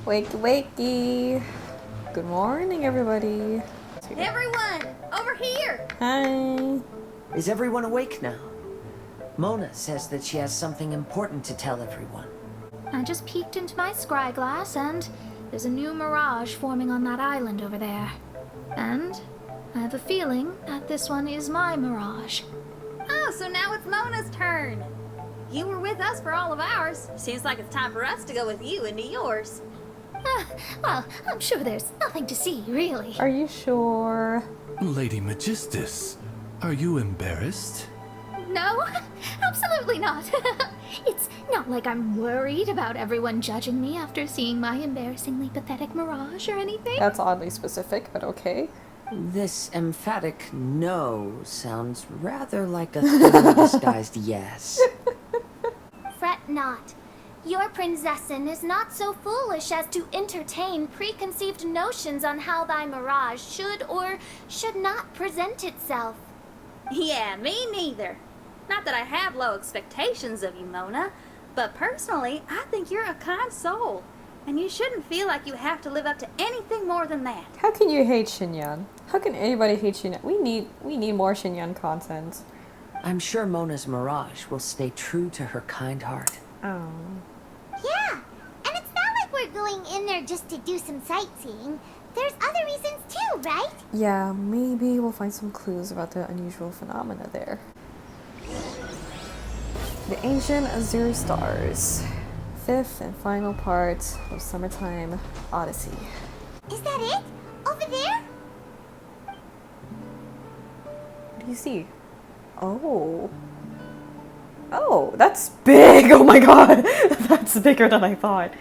Wakey, wakey. Good morning, everybody. Everyone, over here! Hi. Is everyone awake now? Mona says that she has something important to tell everyone. I just peeked into my scry glass and there's a new mirage forming on that island over there. And I have a feeling that this one is my mirage. Oh, so now it's Mona's turn. You were with us for all of ours. Seems like it's time for us to go with you into yours. Well, I'm sure there's nothing to see, really. Are you sure? Lady Magistus, are you embarrassed? No, absolutely not. It's not like I'm worried about everyone judging me after seeing my embarrassingly pathetic mirage or anything. That's oddly specific, but okay. This emphatic no sounds rather like a thinly disguised yes. Fret not. Your prinzessin is not so foolish as to entertain preconceived notions on how thy mirage should or should not present itself. Yeah, me neither. Not that I have low expectations of you, Mona, but personally, I think you're a kind soul, and you shouldn't feel like you have to live up to anything more than that. How can you hate Xinyan? How can anybody hate Xinyan? We need more Xinyan content. I'm sure Mona's mirage will stay true to her kind heart. Oh. Yeah, and it's not like we're going in there just to do some sightseeing. There's other reasons too, right? Yeah, maybe we'll find some clues about the unusual phenomena there. The Ancient Azure Stars. Fifth and final part of Summertime Odyssey. Is that it? Over there? What do you see? Oh. Oh, that's big! Oh my god! That's bigger than I thought.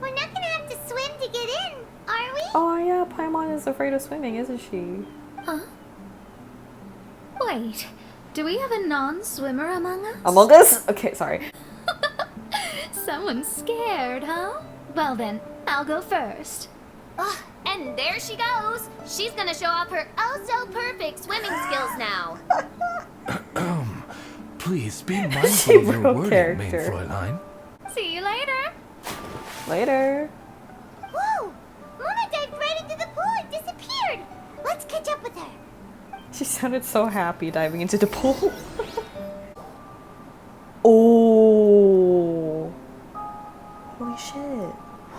We're not gonna have to swim to get in, are we? Oh yeah, Paimon is afraid of swimming, isn't she? Huh? Wait, do we have a non-swimmer among us? Among Us? Okay, sorry. Someone's scared, huh? Well then, I'll go first. Ugh, and there she goes. She's gonna show off her oh-so-perfect swimming skills now. Please be mindful of your broke wording, main character. Fräulein. See you later. Later. Whoa! Mona dived right into the pool and disappeared. Let's catch up with her. She sounded so happy diving into the pool. Oh. Holy shit.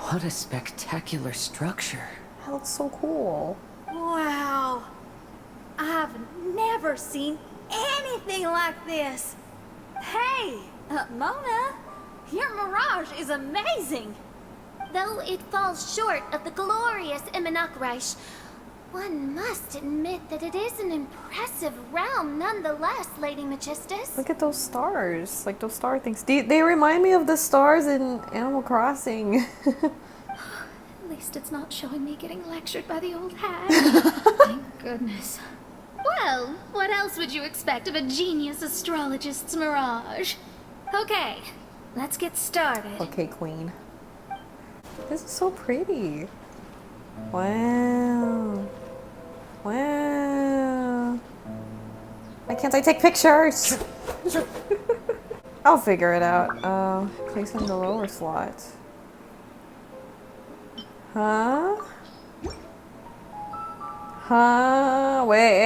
What a spectacular structure. That looks so cool. Wow. I've never seen anything like this. Hey, Mona, your mirage is amazing. Though it falls short of the glorious Immenachreich, one must admit that it is an impressive realm nonetheless, Lady Magistus. Look at those stars. Like those star things. They remind me of the stars in Animal Crossing. At least it's not showing me getting lectured by the old hag. Thank goodness. Well, what else would you expect of a genius astrologist's mirage? Okay, let's get started. Okay, Queen. This is so pretty. Wow. Wow. Why can't I take pictures? I'll figure it out. Place in the lower slot. Huh? Huh? Wait.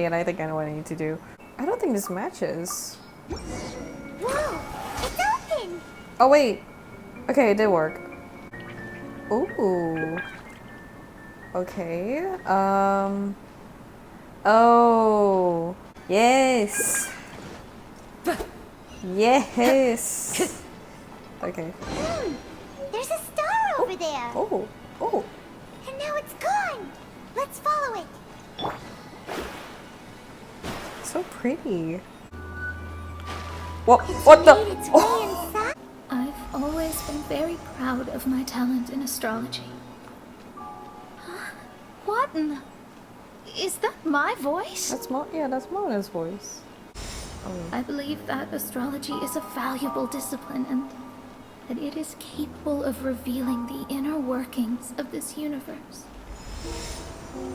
I think I know what I need to do. I don't think this matches. Whoa! It's open! Oh, wait. Okay, it did work. Ooh. Okay. Oh. Yes. Yes. Okay. There's a star over there! Oh. Oh. And now it's gone! Let's follow it! So pretty. What Made the? its way Oh. inside. I've always been very proud of my talent in astrology. Huh? What in the... Is that my voice? That's that's Mona's voice. I believe that astrology is a valuable discipline and that it is capable of revealing the inner workings of this universe.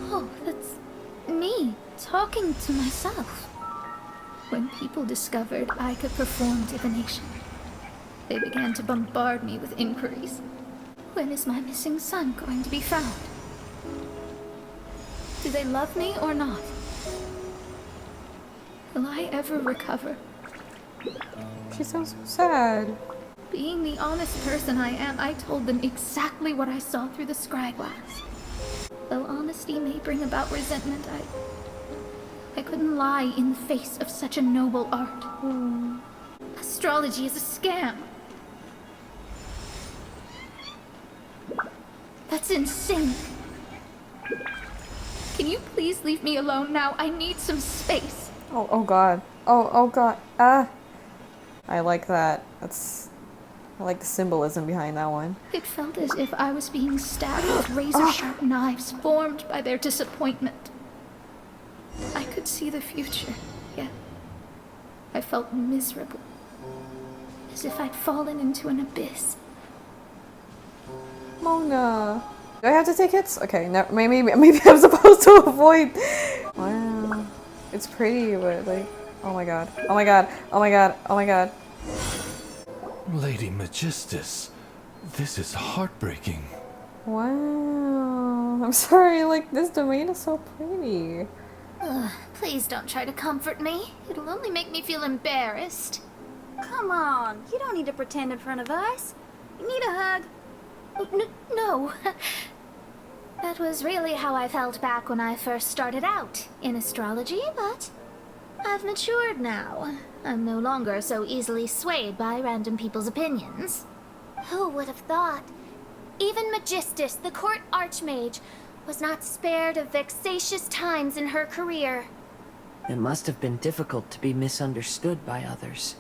Oh, that's me talking to myself. When people discovered I could perform divination, They began to bombard me with inquiries. When is my missing son going to be found? Do they love me or not? Will I ever recover? She sounds so sad. Being the honest person I am, I told them exactly what I saw through the scryglass. Though honesty may bring about resentment, I couldn't lie in the face of such a noble art. Astrology is a scam. That's insane. Can you please leave me alone now? I need some space. Oh god. Oh god. Ah. I like that. I like the symbolism behind that one. It felt as if I was being stabbed with razor-sharp knives formed by their disappointment. I could see the future, yet I felt miserable. As if I'd fallen into an abyss. Mona. Do I have to take hits? Okay, no, maybe I'm supposed to avoid. Wow. It's pretty, but like, oh my god. Oh my god. Oh my god. Oh my god. Lady Magistus, this is heartbreaking. Wow. I'm sorry, like, this domain is so pretty. Please don't try to comfort me. It'll only make me feel embarrassed. Come on, you don't need to pretend in front of us. You need a hug. No. That was really how I felt back when I first started out in astrology, but I've matured now. I'm no longer so easily swayed by random people's opinions. Who would have thought? Even Magistus, the court archmage, was not spared of vexatious times in her career. It must have been difficult to be misunderstood by others.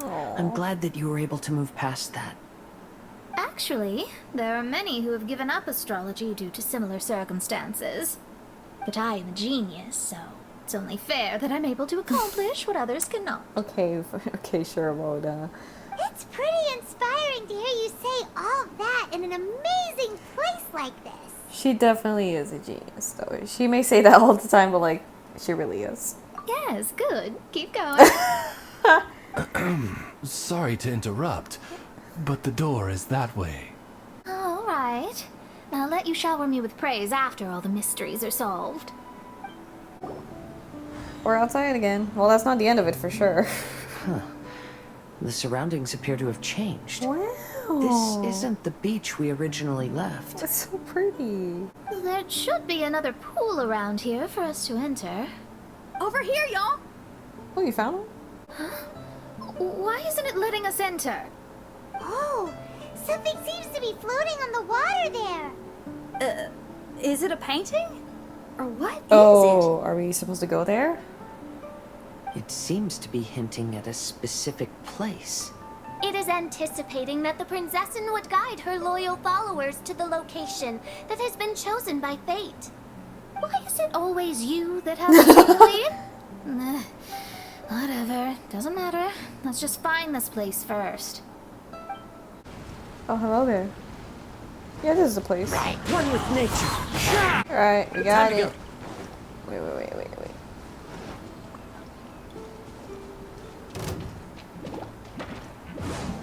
I'm glad that you were able to move past that. Actually, there are many who have given up astrology due to similar circumstances. But I am a genius, so it's only fair that I'm able to accomplish what others cannot. Okay, okay, sure, Mona. It's pretty inspiring to hear you say all that in an amazing place like this. She definitely is a genius, though. She may say that all the time, but like, she really is. Yes, good. Keep going. Sorry to interrupt, but the door is that way. All right. I'll let you shower me with praise after all the mysteries are solved. We're outside again. Well, that's not the end of it for sure. The surroundings appear to have changed. Wow. This isn't the beach we originally left. It's so pretty. There should be another pool around here for us to enter. Over here, y'all. Oh, you found him? Why isn't it letting us enter? Oh, something seems to be floating on the water there. Is it a painting? Or what is Oh, are we supposed to go there? It seems to be hinting at a specific place. It is anticipating that the Princessin would guide her loyal followers to the location that has been chosen by fate. Why is it always you that has to lead? Whatever, doesn't matter. Let's just find this place first. Oh, hello there. Yeah, this is the place. One with nature. Alright, we got Time to it. Wait.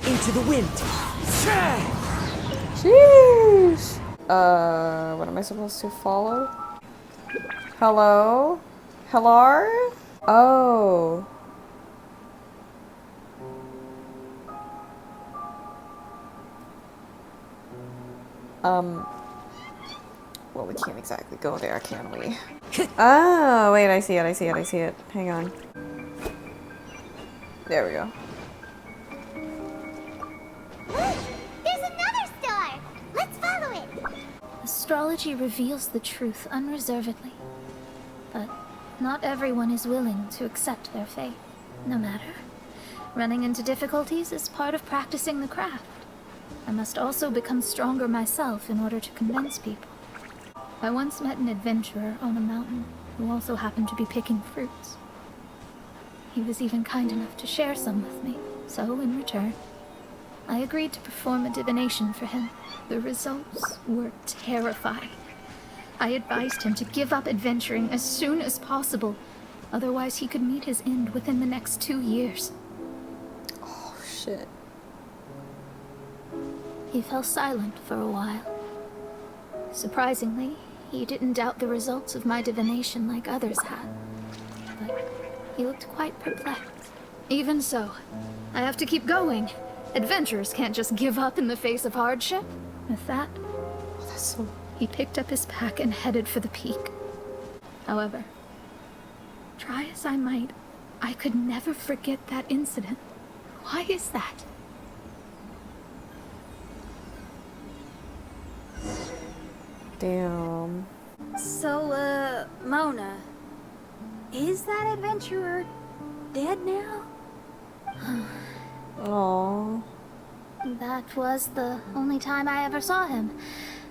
Into the wind. Sheesh. What am I supposed to follow? Hello? Hello? Oh. Well, we can't exactly go there, can we? Oh, wait, I see it. Hang on. There we go. Look, there's another star. Let's follow it. Astrology reveals the truth unreservedly. But not everyone is willing to accept their fate. No matter. Running into difficulties is part of practicing the craft. I must also become stronger myself in order to convince people. I once met an adventurer on a mountain who also happened to be picking fruits. He was even kind enough to share some with me, so in return, I agreed to perform a divination for him. The results were terrifying. I advised him to give up adventuring as soon as possible, otherwise he could meet his end within the next 2 years. Oh, shit. he fell silent for a while. Surprisingly, he didn't doubt the results of my divination like others had. But he looked quite perplexed. Even so, I have to keep going. Adventurers can't just give up in the face of hardship. With that, Oh, that's so... he picked up his pack and headed for the peak. However, try as I might, I could never forget that incident. Why is that? Damn. So, Mona, is that adventurer dead now? Aww. That was the only time I ever saw him.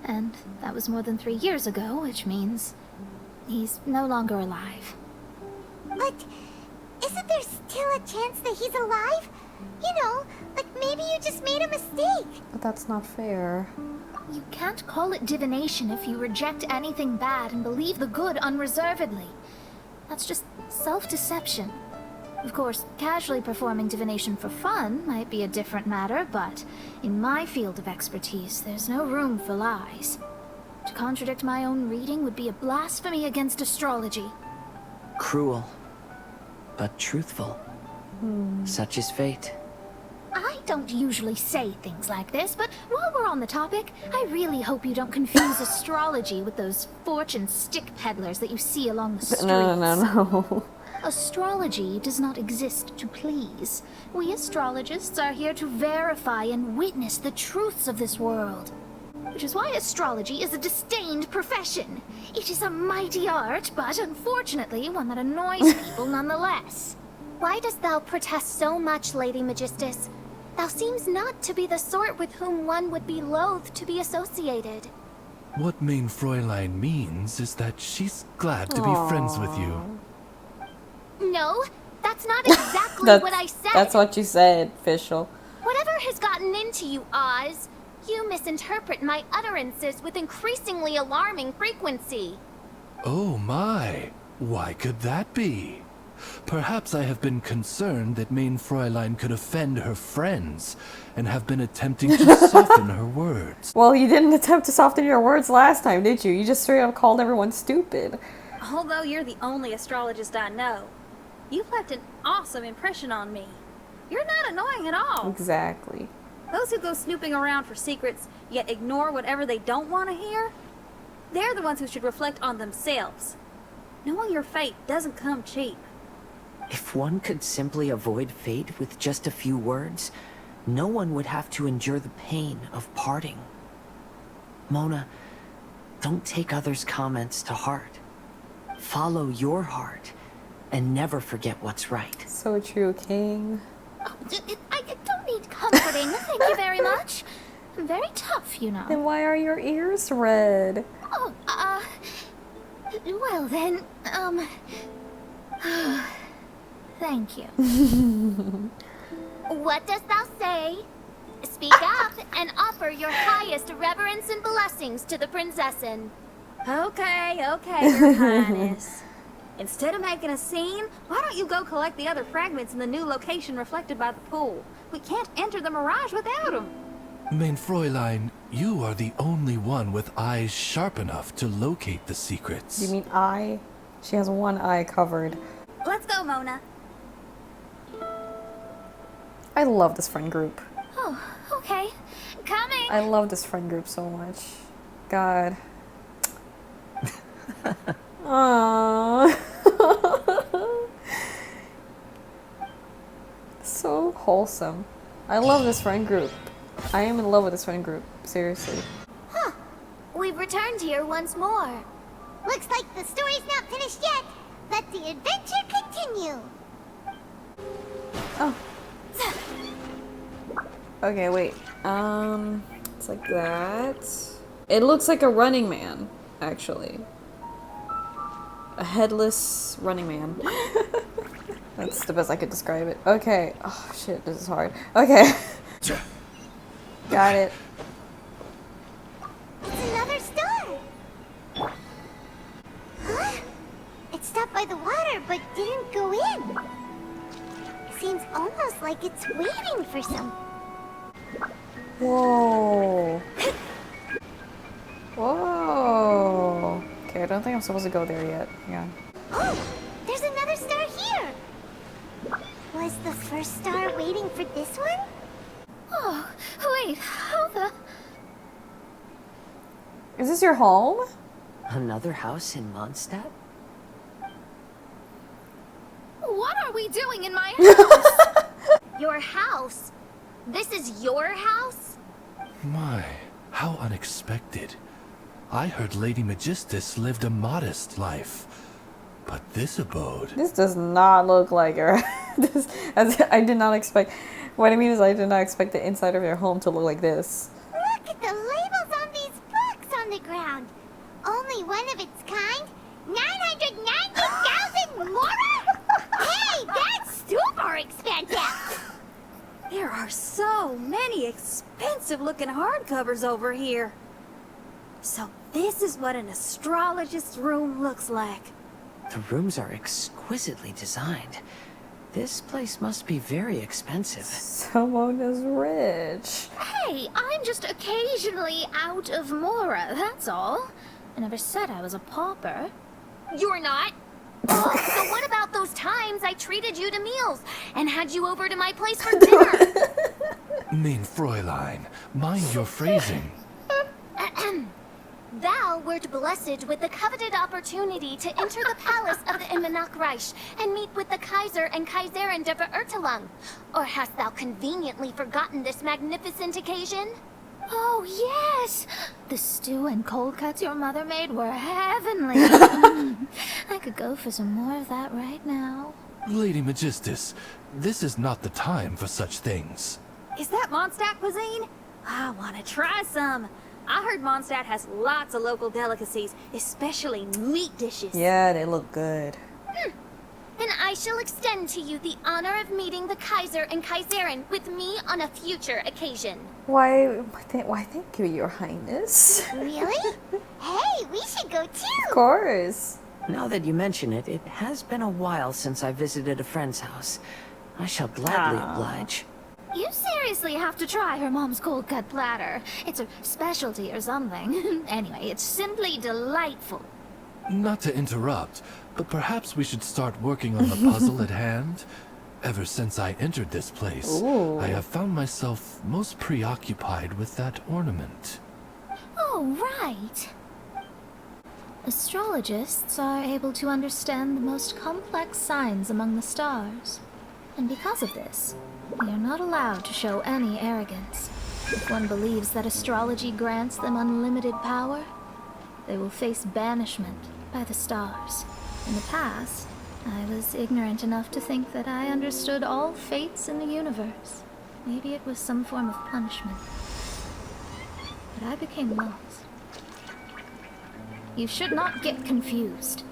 And that was more than 3 years ago, which means he's no longer alive. But isn't there still a chance that he's alive? You know, like maybe you just made a mistake. But that's not fair. You can't call it divination if you reject anything bad and believe the good unreservedly. That's just self-deception. Of course, casually performing divination for fun might be a different matter, but in my field of expertise, there's no room for lies. To contradict my own reading would be a blasphemy against astrology. Cruel, but truthful. Such is fate. I don't usually say things like this, but while we're on the topic, I really hope you don't confuse astrology with those fortune stick peddlers that you see along the streets. No. Astrology does not exist to please. We astrologists are here to verify and witness the truths of this world. Which is why astrology is a disdained profession. It is a mighty art, but unfortunately one that annoys people nonetheless. Why dost thou protest so much, Lady Magistus? Thou seems not to be the sort with whom one would be loath to be associated. What Main Fräulein means is that she's glad to be friends with you. No, that's not exactly what I said. That's what you said, official. Whatever has gotten into you, Oz, you misinterpret my utterances with increasingly alarming frequency. Oh my, why could that be? Perhaps I have been concerned that Main Fräulein could offend her friends, and have been attempting to soften her words. Well, you didn't attempt to soften your words last time, did you? You just straight up called everyone stupid. Although you're the only astrologist I know, you've left an awesome impression on me. You're not annoying at all. Exactly. Those who go snooping around for secrets, yet ignore whatever they don't want to hear, they're the ones who should reflect on themselves. Knowing your fate doesn't come cheap. If one could simply avoid fate with just a few words, no one would have to endure the pain of parting. Mona, don't take others' comments to heart. Follow your heart, and never forget what's right. So true, King. Oh, I don't need comforting, thank you very much. I'm very tough, you know. Then why are your ears red? Oh, well then, thank you. What dost thou say? Speak up and offer your highest reverence and blessings to the prinzessin. Okay, Your Highness. Instead of making a scene, why don't you go collect the other fragments in the new location reflected by the pool? We can't enter the mirage without them. Main Fräulein, you are the only one with eyes sharp enough to locate the secrets. You mean eye? She has one eye covered. Let's go, Mona. I love this friend group. Oh, okay. Coming. I love this friend group so much. God. Aww. So wholesome. I love this friend group. I am in love with this friend group. Seriously. Huh. We've returned here once more. Looks like the story's not finished yet. Let the adventure continue. Oh. Okay, wait. It's like that. It looks like a running man, actually. A headless running man. That's the best I could describe it. Okay. Oh, shit, this is hard. Okay. Got it. It's another star. Huh? It stopped by the water, but didn't go in. Seems almost like it's waiting for some. Whoa. Whoa. Okay, I don't think I'm supposed to go there yet. Yeah. Oh, there's another star here. Was the first star waiting for this one? Oh, wait, how the... Is this your home? Another house in Mondstadt? What are we doing in my house? Your house? This is your house? My, how unexpected. I heard Lady Magistus lived a modest life. But this abode... This does not look like her. I did not expect... What I mean is I did not expect the inside of your home to look like this. Look at the labels on these books on the ground. Only one of its kind? 990,000 more? Hey, that's super expensive! There are so many expensive looking hardcovers over here. So this is what an astrologist's room looks like. The rooms are exquisitely designed. This place must be very expensive. Someone is rich. Hey, I'm just occasionally out of Mora, that's all. I never said I was a pauper. You're not? Oh, so what about those times I treated you to meals and had you over to my place for dinner? Mein Fräulein, mind your phrasing. Thou wert blessed with the coveted opportunity to enter the palace of the Immenach Reich and meet with the Kaiser and Kaiserin der Verurteilung. Or hast thou conveniently forgotten this magnificent occasion? Oh, yes! The stew and cold cuts your mother made were heavenly. I could go for some more of that right now. Lady Magistus, this is not the time for such things. Is that Mondstadt cuisine? I want to try some. I heard Mondstadt has lots of local delicacies, especially meat dishes. Yeah, they look good. Then I shall extend to you the honor of meeting the Kaiser and Kaiserin with me on a future occasion. Why thank you, Your Highness. Really? Hey, we should go Of too! course. Now that you mention it, it has been a while since I visited a friend's house. I shall gladly oblige. You seriously have to try her mom's cold cut platter. It's a specialty or something. Anyway, it's simply delightful. Not to interrupt, but perhaps we should start working on the puzzle at hand. Ever since I entered this place, Ooh. I have found myself most preoccupied with that ornament. Oh, right. Astrologists are able to understand the most complex signs among the stars. And because of this, they are not allowed to show any arrogance. If one believes that astrology grants them unlimited power, they will face banishment by the stars. In the past, I was ignorant enough to think that I understood all fates in the universe. Maybe it was some form of punishment. But I became lost. You should not get confused.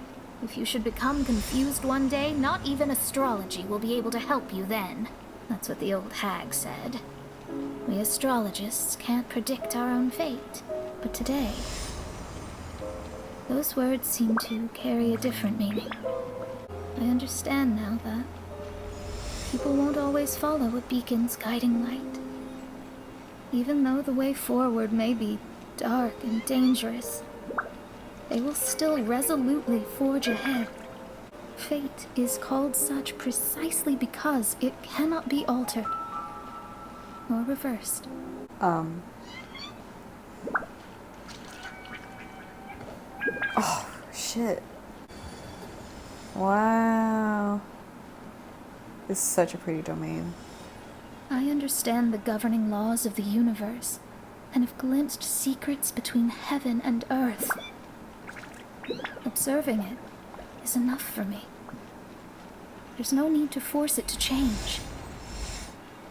If you should become confused one day, not even astrology will be able to help you then. That's what the old hag said. We astrologists can't predict our own fate. But today, those words seem to carry a different meaning. I understand now that people won't always follow a beacon's guiding light. Even though the way forward may be dark and dangerous, they will still resolutely forge ahead. Fate is called such precisely because it cannot be altered or reversed. Oh, shit. Wow. This is such a pretty domain. I understand the governing laws of the universe and have glimpsed secrets between heaven and earth. Observing it is enough for me. There's no need to force it to change.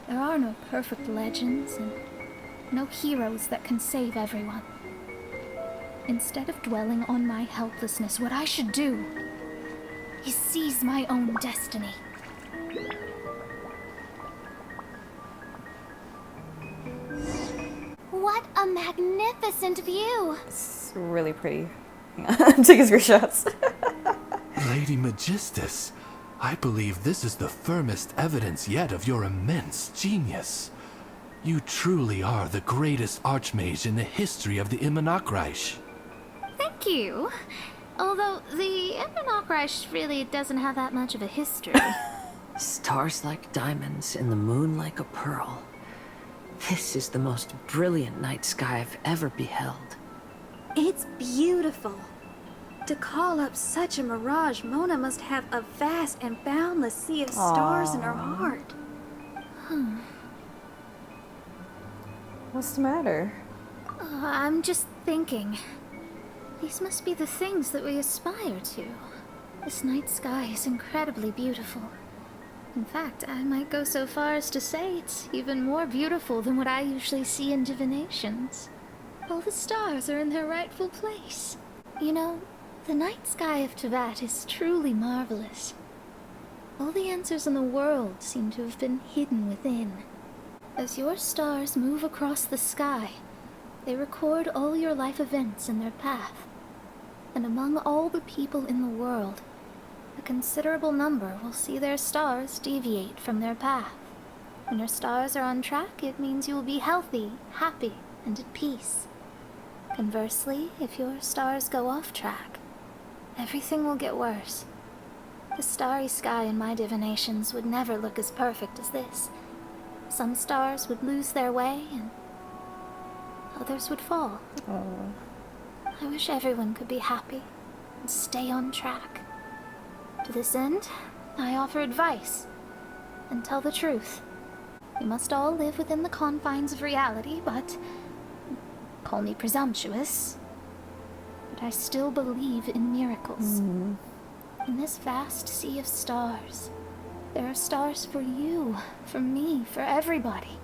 There are no perfect legends and no heroes that can save everyone. Instead of dwelling on my helplessness, what I should do is seize my own destiny. What a magnificent view! It's really pretty. Hang on, I'm taking screenshots. Lady Magistus, I believe this is the firmest evidence yet of your immense genius. You truly are the greatest archmage in the history of the Immonokreich. Thank you. Although the Immonokreich really doesn't have that much of a history. Stars like diamonds and the moon like a pearl. This is the most brilliant night sky I've ever beheld. It's beautiful. To call up such a mirage, Mona must have a vast and boundless sea of stars in her heart. What's the matter? I'm just thinking. These must be the things that we aspire to. This night sky is incredibly beautiful. In fact, I might go so far as to say it's even more beautiful than what I usually see in divinations. All the stars are in their rightful place. You know, the night sky of Teyvat is truly marvelous. All the answers in the world seem to have been hidden within. As your stars move across the sky, they record all your life events in their path. And among all the people in the world, a considerable number will see their stars deviate from their path. When your stars are on track, it means you will be healthy, happy, and at peace. Conversely, if your stars go off track, everything will get worse. The starry sky in my divinations would never look as perfect as this. Some stars would lose their way, and others would fall. I wish everyone could be happy and stay on track. To this end, I offer advice and tell the truth. We must all live within the confines of reality, but call me presumptuous, but I still believe in miracles. In this vast sea of stars, there are stars for you, for me, for everybody.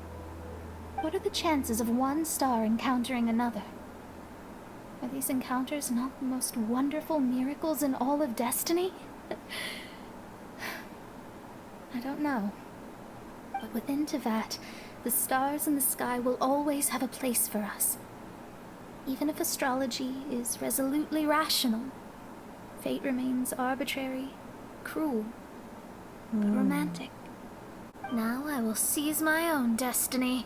What are the chances of one star encountering another? Are these encounters not the most wonderful miracles in all of destiny? I don't know. But within Teyvat, the stars in the sky will always have a place for us. Even if astrology is resolutely rational, fate remains arbitrary, cruel, but romantic. Now I will seize my own destiny.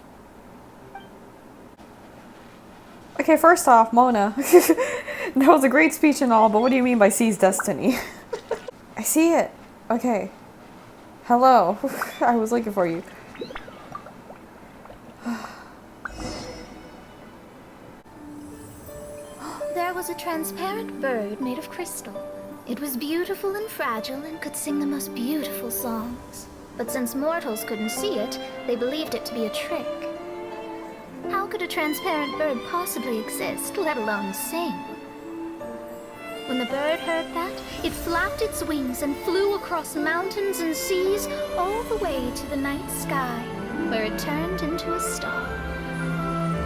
Okay, first off, Mona. That was a great speech and all, but what do you mean by seize destiny? I see it. Okay. Hello. I was looking for you. There was a transparent bird made of crystal. It was beautiful and fragile and could sing the most beautiful songs. But since mortals couldn't see it, they believed it to be a trick. How could a transparent bird possibly exist, let alone sing? When the bird heard that, it flapped its wings and flew across mountains and seas all the way to the night sky, where it turned into a star.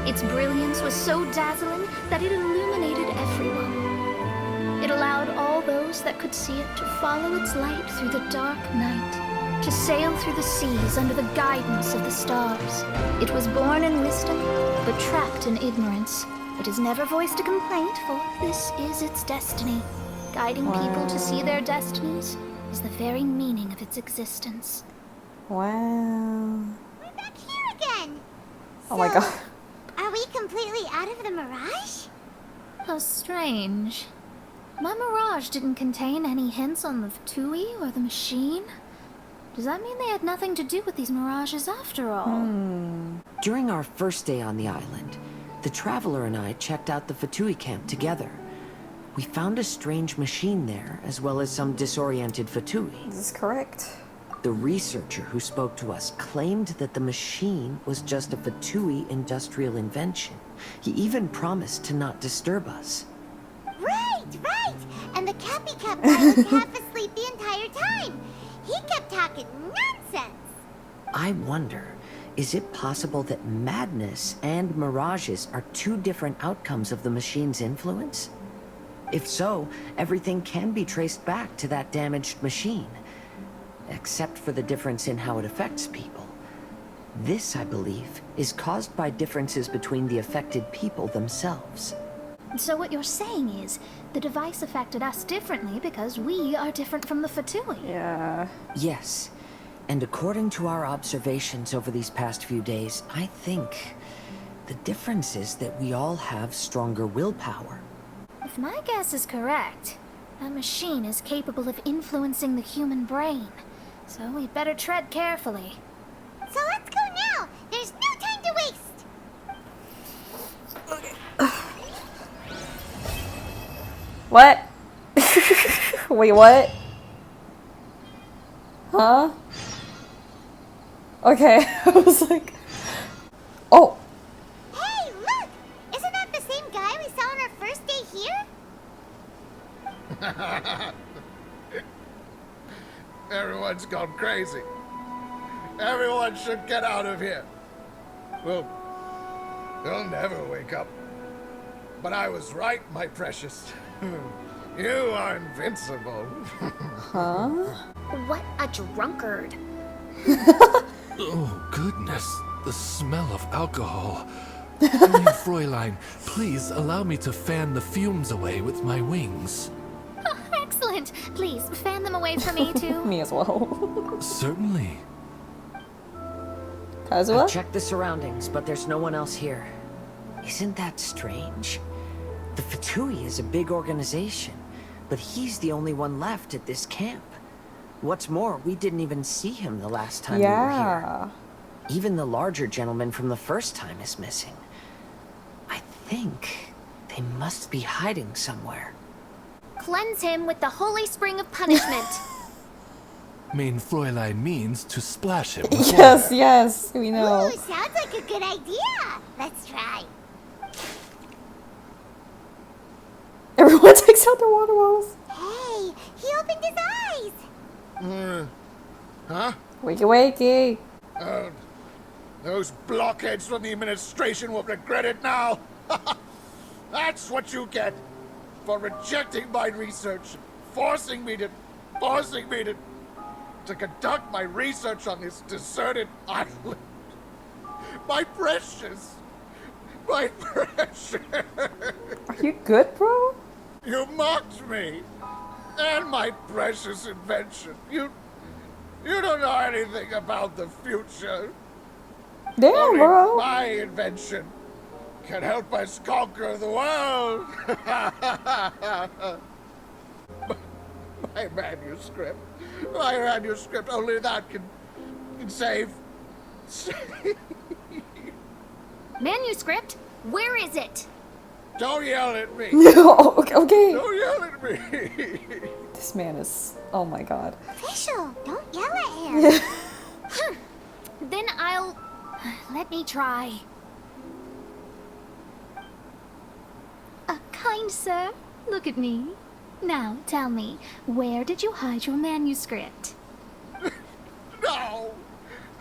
Its brilliance was so dazzling that it illuminated everyone. It allowed all those that could see it to follow its light through the dark night, to sail through the seas under the guidance of the stars. It was born in wisdom, but trapped in ignorance. It has never voiced a complaint, for this is its destiny. Guiding people to see their destinies is the very meaning of its existence. Wow. We're back here again. Oh my god. Are we completely out of the mirage? How strange. My mirage didn't contain any hints on the Fatui or the machine. Does that mean they had nothing to do with these mirages after all? During our first day on the island, the Traveler and I checked out the Fatui camp together. We found a strange machine there, as well as some disoriented Fatui. This is correct. The researcher who spoke to us claimed that the machine was just a Fatui industrial invention. He even promised to not disturb us. Right, right. And the Cappy Cap guy was half asleep the entire time. He kept talking nonsense. I wonder, is it possible that madness and mirages are two different outcomes of the machine's influence? If so, everything can be traced back to that damaged machine, except for the difference in how it affects people. This, I believe, is caused by differences between the affected people themselves. So what you're saying is, the device affected us differently because we are different from the Fatui. Yeah. Yes, And according to our observations over these past few days, I think the difference is that we all have stronger willpower. If my guess is correct, that machine is capable of influencing the human brain. So we'd better tread carefully. So let's go now. There's no time to waste. What? Wait, what? Huh? Okay, I was like... Oh! Hey, look! Isn't that the same guy we saw on our first day here? Everyone's gone crazy. Everyone should get out of here. Well, they'll never wake up. But I was right, my precious. You are invincible. Huh? What a drunkard. Oh, goodness. The smell of alcohol. I mean, Fräulein, please allow me to fan the fumes away with my wings. Oh, excellent! Please, fan them away for me, too. Me as well. Certainly. I've Kazuha? checked the surroundings, but there's no one else here. Isn't that strange? The Fatui is a big organization, but he's the only one left at this camp. What's more, we didn't even see him the last time we were here. Yeah. Even the larger gentleman from the first time is missing. I think they must be hiding somewhere. Cleanse him with the holy spring of punishment. Mein Fräulein means to splash him with Yes, water. yes, we know. Ooh, sounds like a good idea. Let's try. Everyone takes out their water bottles. Hey, he opened his eyes. Huh? Wakey, wakey. Those blockheads from the administration will regret it now. That's what you get for rejecting my research, forcing me to conduct my research on this deserted island. My precious. Are you good, bro? You mocked me and my precious invention. You don't know anything about the future. Damn, Only bro. my invention can help us conquer the world. my manuscript, only that can save. Manuscript? Where is it? Don't yell at me. Okay. Don't yell at me. This man is... Oh my god. Official, don't yell at him. Then I'll... Let me try. Kind sir, look at me. Now, tell me, where did you hide your manuscript? No,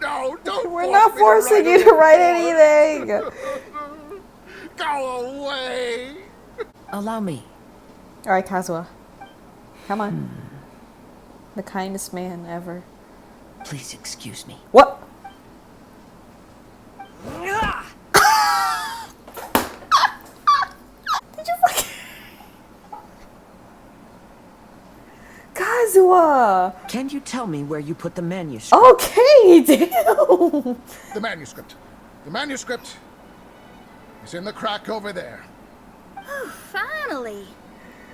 don't. We're not forcing you to write anything. Go away. Allow me. Alright, Kazuha. Come on. The kindest man ever. Please excuse me. What? Did you fucking... Kazuha! Can you tell me where you put the manuscript? Okay, damn! The manuscript is in the crack over there. Finally!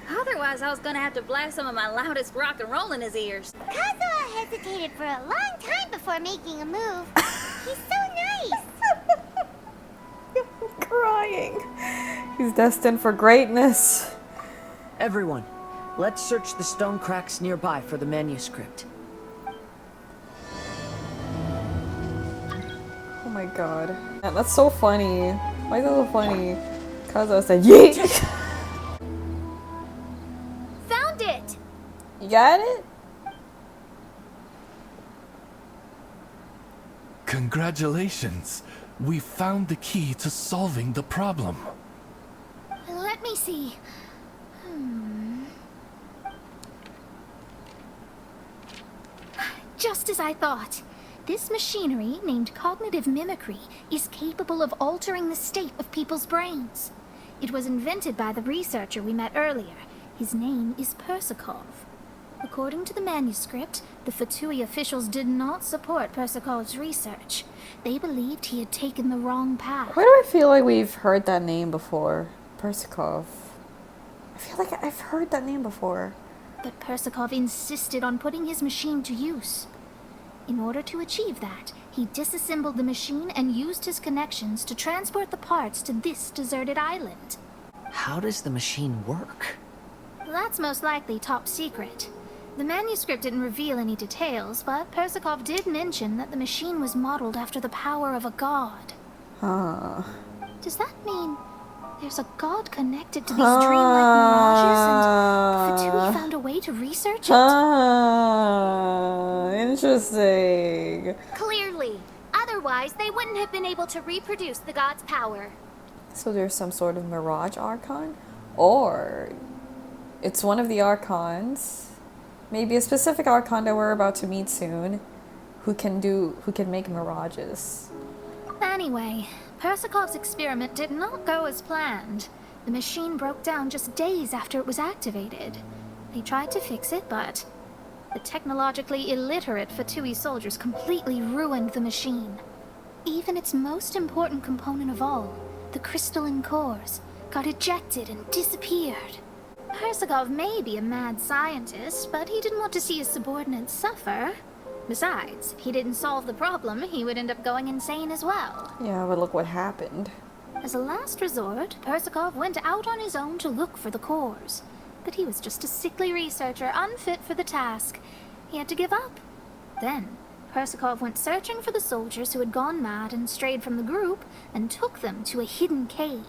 Otherwise, I was gonna have to blast some of my loudest rock and roll in his ears. Kazuha hesitated for a long time before making a move. He's so nice. I'm crying. He's destined for greatness. Everyone, let's search the stone cracks nearby for the manuscript. Oh my god. Man, that's so funny. Why is that so funny? Kazuha said, yeet! Found it! You got it? Congratulations. We found the key to solving the problem. Let me see. Just as I thought. This machinery, named cognitive mimicry, is capable of altering the state of people's brains. It was invented by the researcher we met earlier. His name is Persakov. According to the manuscript, the Fatui officials did not support Persikov's research. They believed he had taken the wrong path. Why do I feel like we've heard that name before? Persikov. I feel like I've heard that name before. But Persikov insisted on putting his machine to use. In order to achieve that, he disassembled the machine and used his connections to transport the parts to this deserted island. How does the machine work? That's most likely top secret. The manuscript didn't reveal any details, but Persikov did mention that the machine was modeled after the power of a god. Huh. Does that mean there's a god connected to these dreamlike mirages and the Fatui found a way to research it? Interesting. Clearly. Otherwise, they wouldn't have been able to reproduce the god's power. So there's some sort of mirage archon? Or it's one of the archons. Maybe a specific archon that we're about to meet soon who can make mirages. Anyway, Persikov's experiment did not go as planned. The machine broke down just days after it was activated. They tried to fix it, but the technologically illiterate Fatui soldiers completely ruined the machine. Even its most important component of all, the crystalline cores, got ejected and disappeared. Persikov may be a mad scientist, but he didn't want to see his subordinates suffer. Besides, if he didn't solve the problem, he would end up going insane as well. Yeah, but look what happened. As a last resort, Persikov went out on his own to look for the cores. But he was just a sickly researcher, unfit for the task. He had to give up. Then, Persikov went searching for the soldiers who had gone mad and strayed from the group, and took them to a hidden cave.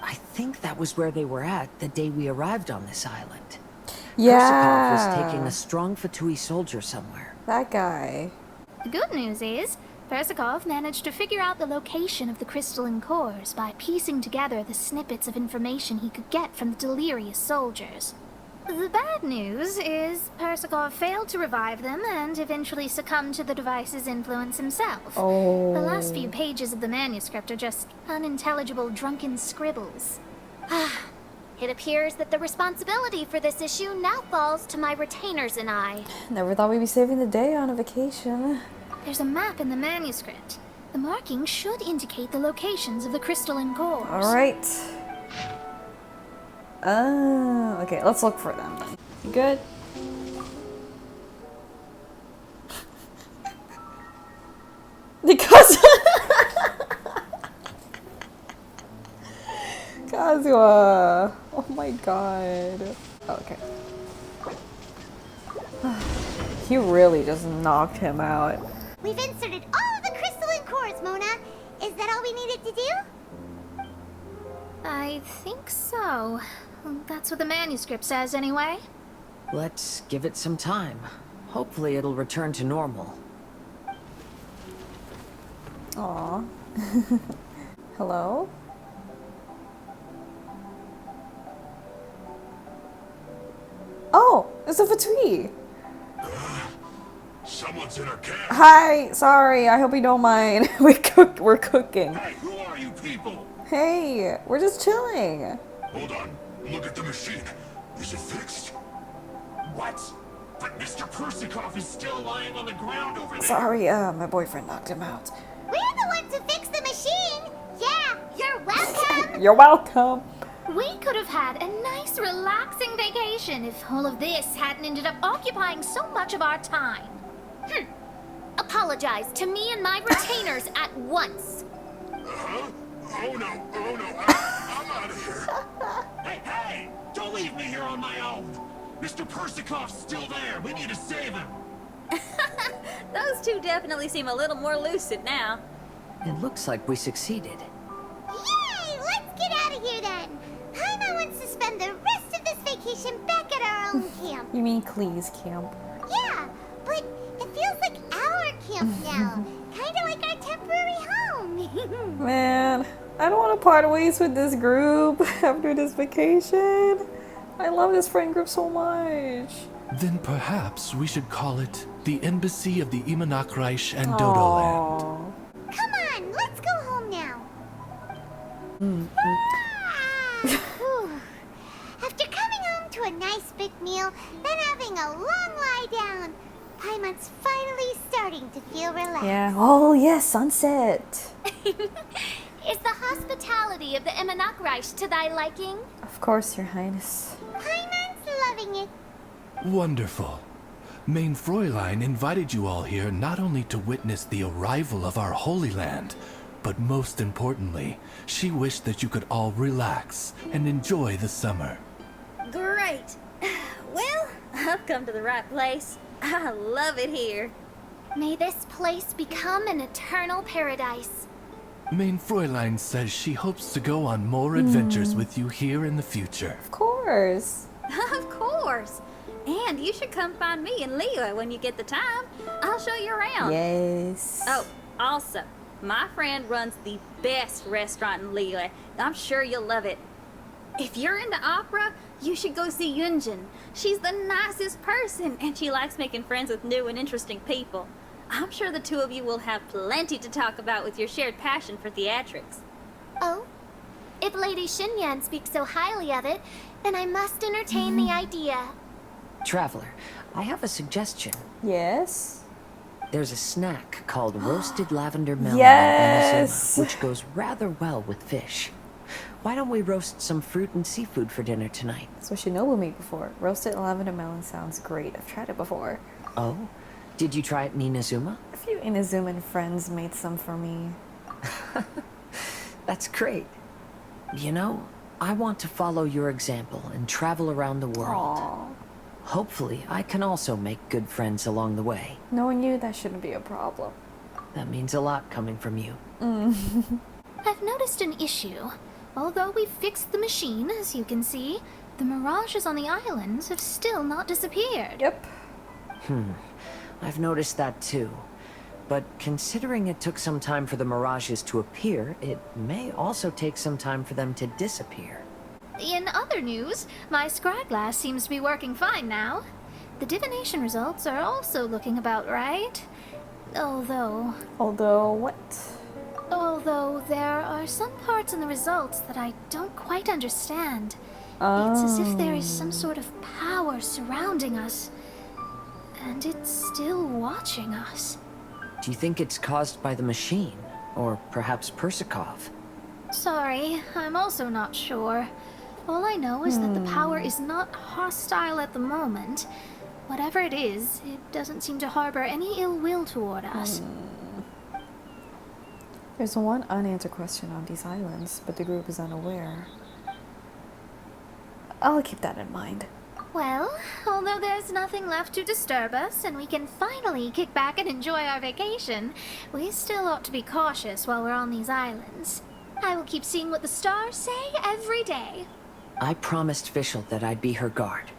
I think that was where they were at the day we arrived on this island. Yeah. Persikov was taking a strong Fatui soldier somewhere. That guy. The good news is, Persikov managed to figure out the location of the crystalline cores by piecing together the snippets of information he could get from the delirious soldiers. The bad news is Persikov failed to revive them and eventually succumbed to the device's influence himself. Oh. The last few pages of the manuscript are just unintelligible drunken scribbles. It appears that the responsibility for this issue now falls to my retainers and I. Never thought we'd be saving the day on a vacation. There's a map in the manuscript. The markings should indicate the locations of the crystalline cores. Alright. Okay, let's look for them then. You good? Because Kazuha. Oh my god. Okay. He really just knocked him out. We've inserted all of the crystalline cores, Mona. Is that all we needed to do? I think so. That's what the manuscript says anyway. Let's give it some time. Hopefully it'll return to normal. Aw. Hello? Oh, it's a Fatui. Someone's in our camp. Hi, sorry, I hope you don't mind. We're cooking. Hey, who are you people? Hey, we're just chilling. Hold on. Look at the machine. Is it fixed? What? But Mr. Persikov is still lying on the ground over there. Sorry, my boyfriend knocked him out. We're the ones who fixed the machine. Yeah, you're welcome. You're welcome. We could have had a nice, relaxing vacation if all of this hadn't ended up occupying so much of our time. Apologize to me and my retainers at once. Huh? Oh no, I'm out of here. Hey, don't leave me here on my own. Mr. Persikov's still there. We need to save him. Those two definitely seem a little more lucid now. It looks like we succeeded. Yay! Let's get out of here then. Paimon wants to spend the rest of this vacation back at our own camp. You mean Clee's camp? Yeah, but it feels like our camp now. Kind of like our temporary home. Man, I don't want to part ways with this group after this vacation. I love this friend group so much. Then perhaps we should call it the Embassy of the Imanakreich and Dodoland. Aww. Come on, let's go home now. Whew. After coming home to a nice big meal, then having taking a long lie down. Paimon's finally starting to feel relaxed. Yeah. Oh, yes, sunset. Is the hospitality of the Emanakreich to thy liking? Of course, Your Highness. Paimon's loving it. Wonderful. Main Fräulein invited you all here not only to witness the arrival of our Holy Land, but most importantly, she wished that you could all relax and enjoy the summer. Great. Well, I've come to the right place. I love it here. May this place become an eternal paradise. Main Fräulein says she hopes to go on more adventures with you here in the future. Of course. Of course. And you should come find me and Leo when you get the time. I'll show you around. Yes. Oh, also, my friend runs the best restaurant in Lille. I'm sure you'll love it. If you're into opera, you should go see Yunjin. She's the nicest person, and she likes making friends with new and interesting people. I'm sure the two of you will have plenty to talk about with your shared passion for theatrics. Oh? If Lady Xinyan speaks so highly of it, then I must entertain the idea. Traveler, I have a suggestion. Yes. There's a snack called roasted lavender melon Yes! which goes rather well with fish. Why don't we roast some fruit and seafood for dinner tonight? That's what Shinobu made before. Roasted lavender melon sounds great. I've tried it before. Oh? Did you try it in Inazuma? A few Inazuman friends made some for me. That's great. You know, I want to follow your example and travel around the world. Aww. Hopefully, I can also make good friends along the way. Knowing you, that shouldn't be a problem. That means a lot coming from you. I've noticed an issue. Although we've fixed the machine, as you can see, the mirages on the islands have still not disappeared. Yep. I've noticed that too. But considering it took some time for the mirages to appear, it may also take some time for them to disappear. In other news, my scryglass seems to be working fine now. The divination results are also looking about right. Although there are some parts in the results that I don't quite understand. It's as if there is some sort of power surrounding us. And it's still watching us. Do you think it's caused by the machine? Or perhaps Persikov? Sorry, I'm also not sure. All I know is that the power is not hostile at the moment. Whatever it is, it doesn't seem to harbor any ill will toward us. There's one unanswered question on these islands, but the group is unaware. I'll keep that in mind. Well, although there's nothing left to disturb us and we can finally kick back and enjoy our vacation, we still ought to be cautious while we're on these islands. I will keep seeing what the stars say every day. I promised Fischl that I'd be her guard.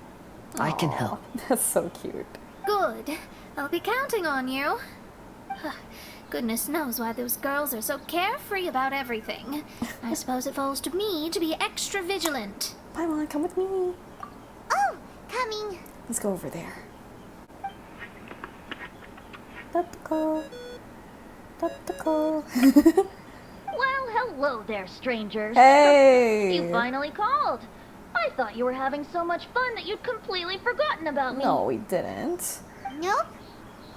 I can help. That's so cute. Good. I'll be counting on you. Goodness knows why those girls are so carefree about everything. I suppose it falls to me to be extra vigilant. Paimon, come with me. Oh, coming. Let's go over there. Let's go. Well, hello there, strangers. Hey! You finally called. I thought you were having so much fun that you'd completely forgotten about me. No, we didn't. Nope.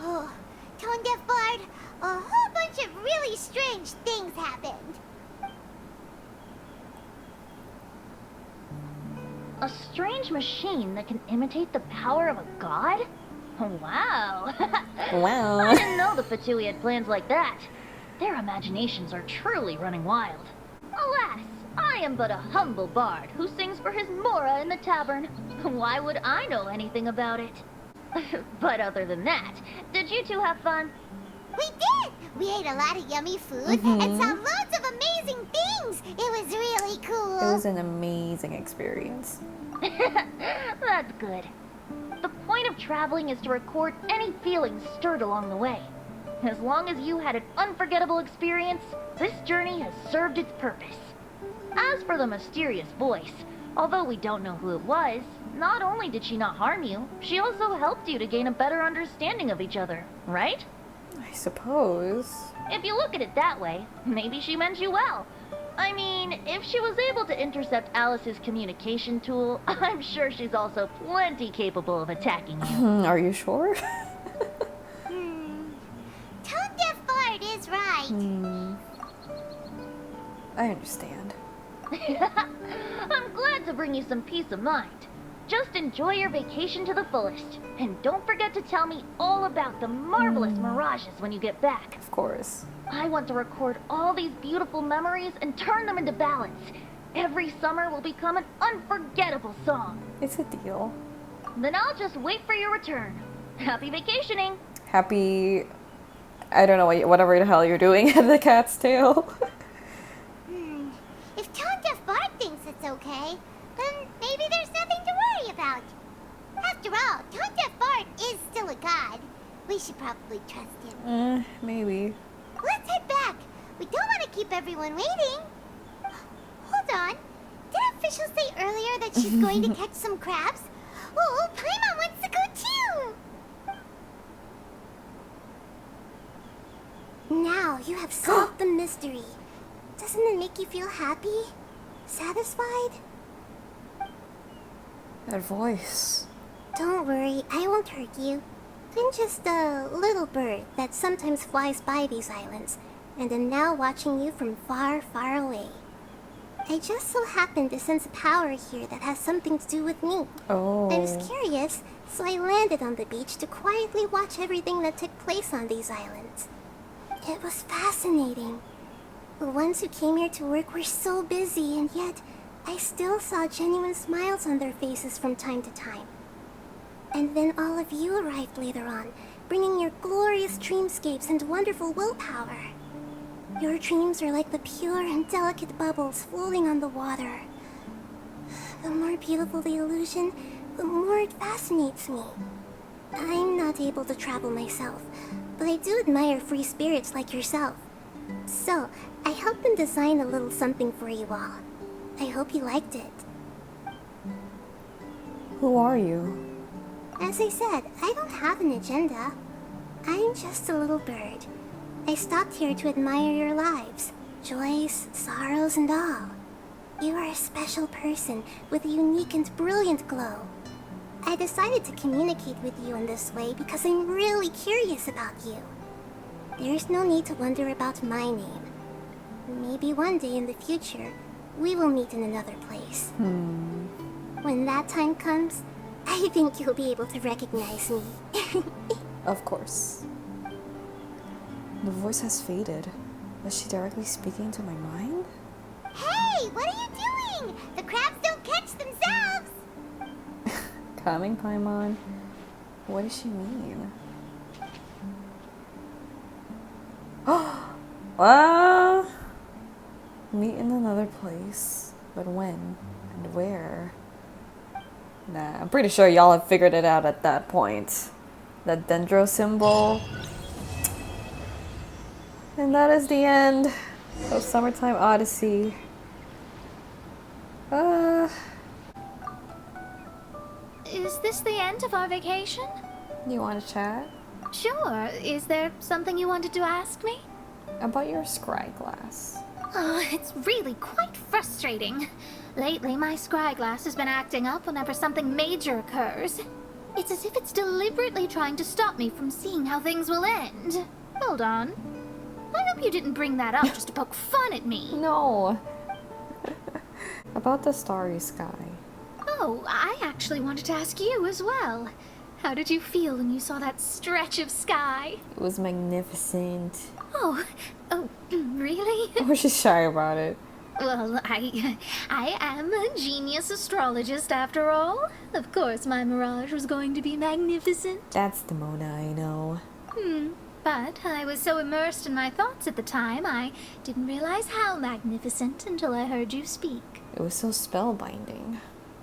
Oh, Tone Deaf Bard, a whole bunch of really strange things happened. A strange machine that can imitate the power of a god? Wow. Wow. I didn't know the Fatui had plans like that. Their imaginations are truly running wild. Alas, I am but a humble bard who sings for his Mora in the tavern. Why would I know anything about it? But other than that, did you two have fun? We did! We ate a lot of yummy food and saw loads of amazing things. It was really cool. It was an amazing experience. That's good. The point of traveling is to record any feelings stirred along the way. As long as you had an unforgettable experience, this journey has served its purpose. As for the mysterious voice, although we don't know who it was, not only did she not harm you, she also helped you to gain a better understanding of each other, right? I suppose. If you look at it that way, maybe she meant you well. I mean, if she was able to intercept Alice's communication tool, I'm sure she's also plenty capable of attacking you. Are you sure? Tone Deaf Bard is right. I understand. I'm glad to bring you some peace of mind. Just enjoy your vacation to the fullest. And don't forget to tell me all about the marvelous mirages when you get back. Of course. I want to record all these beautiful memories and turn them into ballads. Every summer will become an unforgettable song. It's a deal. Then I'll just wait for your return. Happy vacationing! Happy... I don't know, whatever the hell you're doing at the cat's tail. If Tone Deaf Bard thinks it's okay, then maybe there's nothing to worry about. After all, Tone Deaf Bard is still a god. We should probably trust him. Maybe. Let's head back. We don't want to keep everyone waiting. Hold on. Did officials say earlier that she's going to catch some crabs? Oh, Paimon wants to go too. Now you have solved the mystery. Doesn't it make you feel happy? Satisfied? That voice. Don't worry, I won't hurt you. I'm just a little bird that sometimes flies by these islands, and am now watching you from far, far away. I just so happened to sense a power here that has something to do with me. Oh. I was curious, so I landed on the beach to quietly watch everything that took place on these islands. It was fascinating. The ones who came here to work were so busy, and yet I still saw genuine smiles on their faces from time to time. And then all of you arrived later on, bringing your glorious dreamscapes and wonderful willpower. Your dreams are like the pure and delicate bubbles floating on the water. The more beautiful the illusion, the more it fascinates me. I'm not able to travel myself, but I do admire free spirits like yourself. So, I helped them design a little something for you all. I hope you liked it. Who are you? As I said, I don't have an agenda. I'm just a little bird. I stopped here to admire your lives, joys, sorrows, and all. You are a special person with a unique and brilliant glow. I decided to communicate with you in this way because I'm really curious about you. There's no need to wonder about my name. Maybe one day in the future, we will meet in another place. When that time comes, I think you'll be able to recognize me. Of course. The voice has faded. Was she directly speaking to my mind? Hey, what are you doing? The crabs don't catch themselves! Coming, Paimon. What does she mean? Meet in another place. But when? And where? Nah, I'm pretty sure y'all have figured it out at that point. That dendro symbol. And that is the end of Summertime Odyssey. Is this the end of our vacation? You want to chat? Sure. Is there something you wanted to ask me? About your scry glass. Oh, it's really quite frustrating. Lately, my scry glass has been acting up whenever something major occurs. It's as if it's deliberately trying to stop me from seeing how things will end. Hold on. I hope you didn't bring that up just to poke fun at me. No. About the starry sky. Oh, I actually wanted to ask you as well. How did you feel when you saw that stretch of sky? It was magnificent. Oh, really? Or she's shy about it. Well, I am a genius astrologist after all. Of course my mirage was going to be magnificent. That's the Mona I know. But I was so immersed in my thoughts at the time, I didn't realize how magnificent until I heard you speak. It was so spellbinding.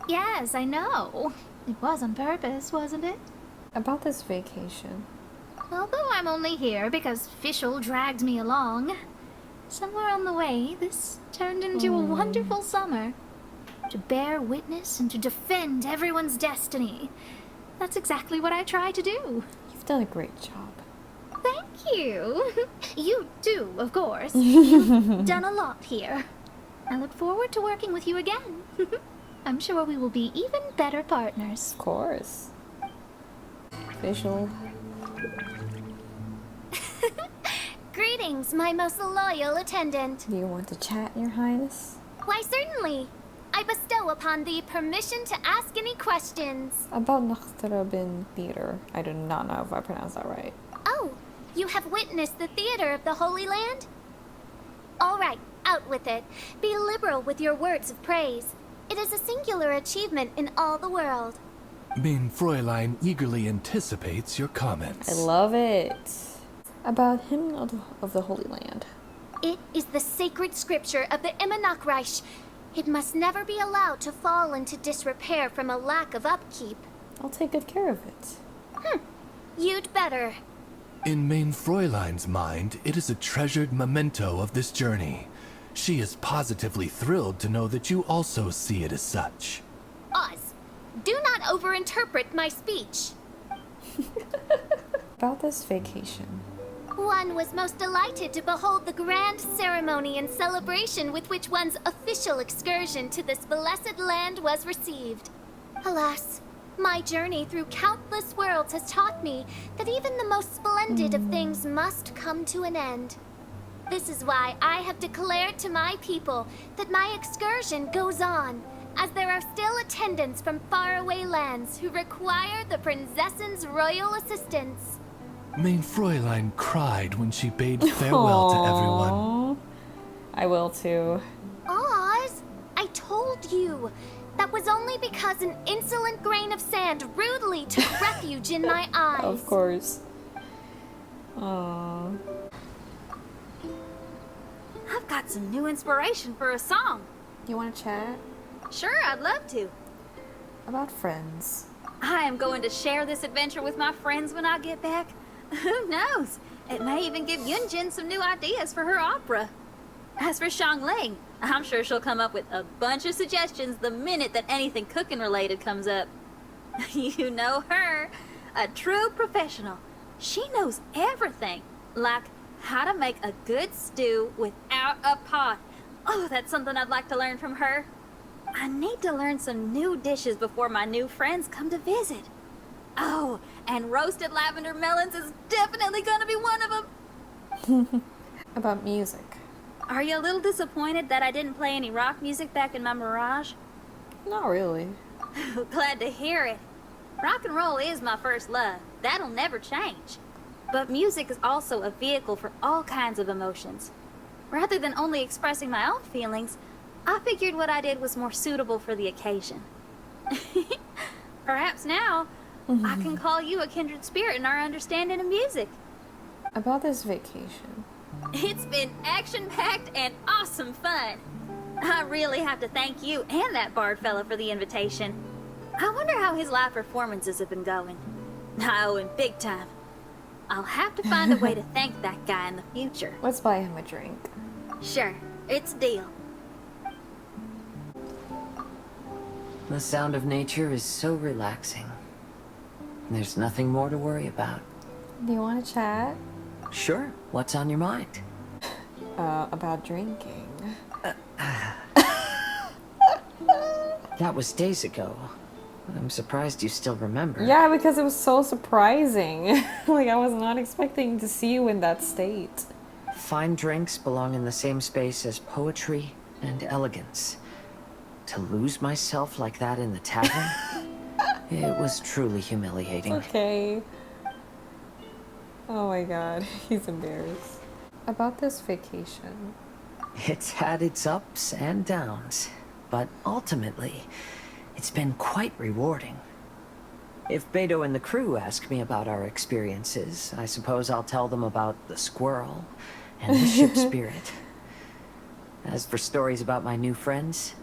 Yes, I know. It was on purpose, wasn't it? About this vacation. Although I'm only here because Fischl dragged me along, somewhere on the way, this turned into a wonderful summer. To bear witness and to defend everyone's destiny. That's exactly what I try to do. You've done a great job. Thank you. You too, of course. You've done a lot here. I look forward to working with you again. I'm sure we will be even better partners. Of course. Visual. Greetings, my most loyal attendant. Do you want to chat, Your Highness? Why, certainly. I bestow upon thee permission to ask any questions. About Nachtrabin Theater. I do not know if I pronounced that right. Oh, you have witnessed the theater of the Holy Land? All right, out with it. Be liberal with your words of praise. It is a singular achievement in all the world. Mein Fräulein eagerly anticipates your comments. I love it. About Hymn of the Holy Land. It is the sacred scripture of the Immanakreich. It must never be allowed to fall into disrepair from a lack of upkeep. I'll take good care of it. You'd better. In Mein Fräulein's mind, it is a treasured memento of this journey. She is positively thrilled to know that you also see it as such. Oz, do not overinterpret my speech. About this vacation. One was most delighted to behold the grand ceremony and celebration with which one's official excursion to this blessed land was received. Alas, my journey through countless worlds has taught me that even the most splendid of things must come to an end. This is why I have declared to my people that my excursion goes on, as there are still attendants from faraway lands who require the princess's royal assistance. Mein Fräulein cried when she bade farewell to everyone. Aww. I will too. Oz, I told you. That was only because an insolent grain of sand rudely took refuge in my eyes. Of course. Aww. I've got some new inspiration for a song. You want to chat? Sure, I'd love to. About friends. I am going to share this adventure with my friends when I get back. Who knows? It may even give Yunjin some new ideas for her opera. As for Xiangling, I'm sure she'll come up with a bunch of suggestions the minute that anything cooking related comes up. You know her, a true professional. She knows everything, like how to make a good stew without a pot. Oh, that's something I'd like to learn from her. I need to learn some new dishes before my new friends come to visit. Oh, and roasted lavender melons is definitely gonna be one of them. About music. Are you a little disappointed that I didn't play any rock music back in my Mirage? Not really. Glad to hear it. Rock and roll is my first love. That'll never change. But music is also a vehicle for all kinds of emotions. Rather than only expressing my own feelings, I figured what I did was more suitable for the occasion. Perhaps now, I can call you a kindred spirit in our understanding of music. About this vacation. It's been action-packed and awesome fun. I really have to thank you and that Bard fella for the invitation. I wonder how his live performances have been going. I owe him big time. I'll have to find a way to thank that guy in the future. Let's buy him a drink. Sure, it's a deal. The sound of nature is so relaxing. There's nothing more to worry about. Do you want to chat? Sure, what's on your mind? About drinking. That was days ago. I'm surprised you still remember. Yeah, because it was so surprising. Like, I was not expecting to see you in that state. Fine drinks belong in the same space as poetry and elegance. To lose myself like that in the tavern, it was truly humiliating. Okay. Oh my god, he's embarrassed. About this vacation. It's had its ups and downs, but ultimately, it's been quite rewarding. If Beto and the crew ask me about our experiences, I suppose I'll tell them about the squirrel and the ship spirit. As for stories about my new friends,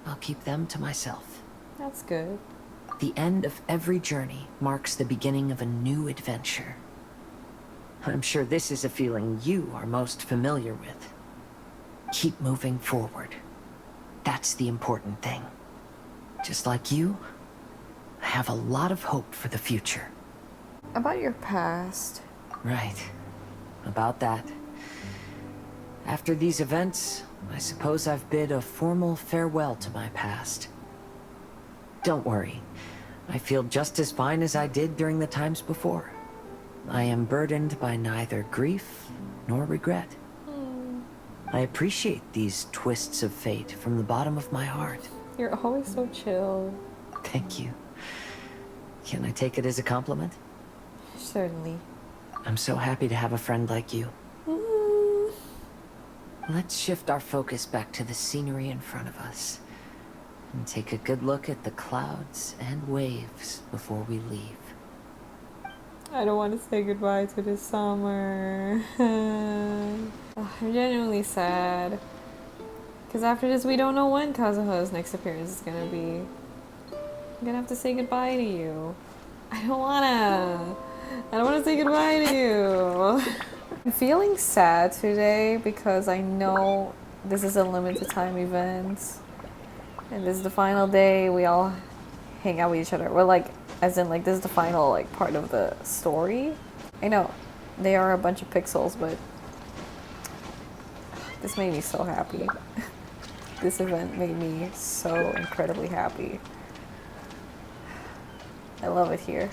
I'll keep them to myself. That's good. The end of every journey marks the beginning of a new adventure. I'm sure this is a feeling you are most familiar with. Keep moving forward. That's the important thing. Just like you, I have a lot of hope for the future. About your past. Right. About that. After these events, I suppose I've bid a formal farewell to my past. Don't worry. I feel just as fine as I did during the times before. I am burdened by neither grief nor regret. I appreciate these twists of fate from the bottom of my heart. You're always so chill. Thank you. Can I take it as a compliment? Certainly. I'm so happy to have a friend like you. Let's shift our focus back to the scenery in front of us. And take a good look at the clouds and waves before we leave. I don't want to say goodbye to this summer. I'm genuinely sad. Because after this, we don't know when Kazuha's next appearance is going to be. I'm going to have to say goodbye to you. I don't want to say goodbye to you. I'm feeling sad today because I know this is a limited time event. And this is the final day we all hang out with each other. Well, like, as in, like, this is the final, like, part of the story. I know, they are a bunch of pixels, but this made me so happy. This event made me so incredibly happy. I love it here.